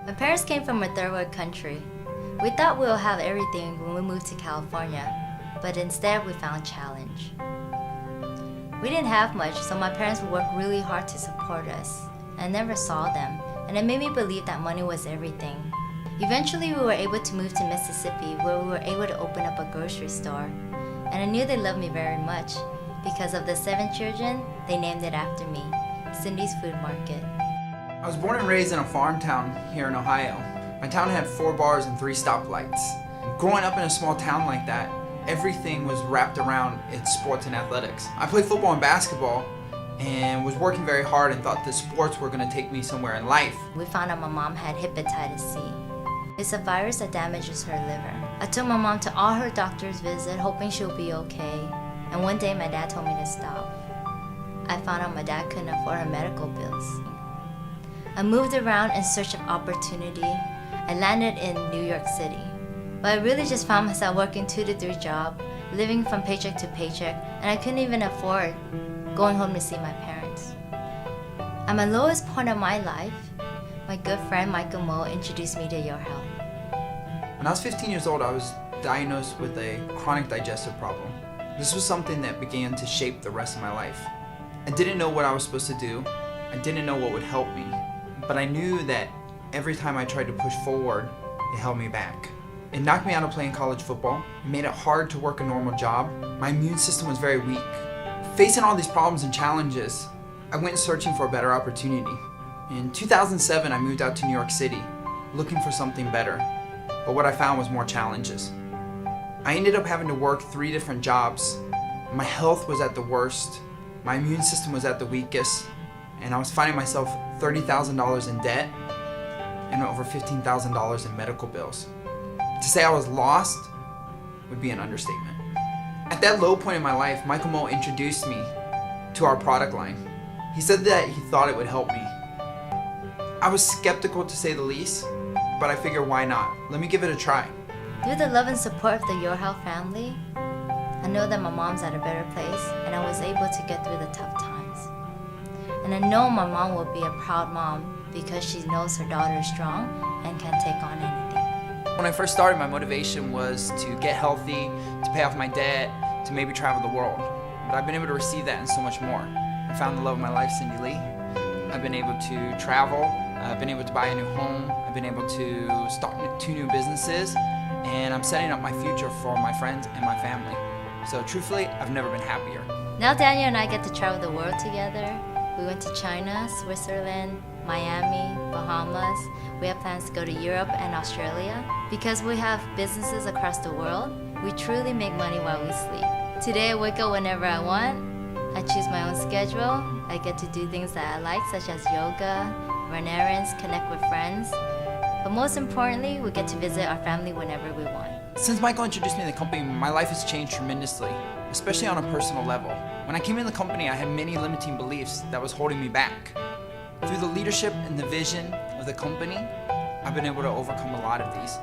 My parents came from a third world country. We thought we would have everything when we moved to California, but instead we found challenge. We didn't have much, so my parents would work really hard to support us. I never saw them, and it made me believe that money was everything. Eventually, we were able to move to Mississippi, where we were able to open up a grocery store. And I knew they loved me very much. Because of the 7 children, they named it after me, Cindy's Food Market. I was born and raised in a farm town here in Ohio. My town had 4 bars and 3 stoplights. Growing up in a small town like that, everything was wrapped around its sports and athletics. I played football and basketball and was working very hard and thought that sports were going to take me somewhere in life. We found out my mom had hepatitis C. It's a virus that damages her liver. I took my mom to all her doctor's visits, hoping she'll be okay. And one day my dad told me to stop. I found out my dad couldn't afford her medical bills. I moved around in search of opportunity. I landed in New York City. But I really just found myself working 2 to 3 jobs, living from paycheck to paycheck, and I couldn't even afford going home to see my parents. At my lowest point of my life, my good friend Michael Mo introduced me to Your Health. When I was 15 years old, I was diagnosed with a chronic digestive problem. This was something that began to shape the rest of my life. I didn't know what I was supposed to do. I didn't know what would help me. But I knew that every time I tried to push forward, it held me back. It knocked me out of playing college football. It made it hard to work a normal job. My immune system was very weak. Facing all these problems and challenges, I went searching for a better opportunity. In 2007, I moved out to New York City, looking for something better. But what I found was more challenges. I ended up having to work 3 different jobs. My health was at the worst. My immune system was at the weakest. And I was finding myself $30,000 in debt and over $15,000 in medical bills. To say I was lost would be an understatement. At that low point in my life, Michael Mo introduced me to our product line. He said that he thought it would help me. I was skeptical to say the least, but I figured why not? Let me give it a try. Through the love and support of the Your Health family, I know that my mom's at a better place and I was able to get through the tough times. And I know my mom will be a proud mom because she knows her daughter is strong and can take on anything. When I first started, my motivation was to get healthy, to pay off my debt, to maybe travel the world. But I've been able to receive that and so much more. I found the love of my life, Cindy Lee. I've been able to travel. I've been able to buy a new home. I've been able to start 2 new businesses. And I'm setting up my future for my friends and my family. So truthfully, I've never been happier. Now Daniel and I get to travel the world together. We went to China, Switzerland, Miami, Bahamas. We have plans to go to Europe and Australia. Because we have businesses across the world, we truly make money while we sleep. Today I wake up whenever I want. I choose my own schedule. I get to do things that I like, such as yoga, run errands, connect with friends. But most importantly, we get to visit our family whenever we want. Since Michael introduced me to the company, my life has changed tremendously, especially on a personal level. When I came in the company, I had many limiting beliefs that was holding me back. Through the leadership and the vision of the company, I've been able to overcome a lot of these.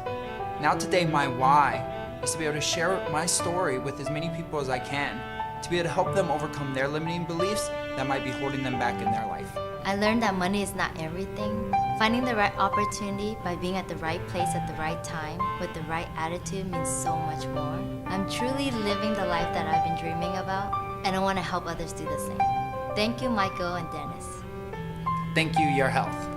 Now today, my why is to be able to share my story with as many people as I can, to be able to help them overcome their limiting beliefs that might be holding them back in their life. I learned that money is not everything. Finding the right opportunity by being at the right place at the right time with the right attitude means so much more. I'm truly living the life that I've been dreaming about, and I want to help others do the same. Thank you, Michael and Dennis. Thank you, Your Health.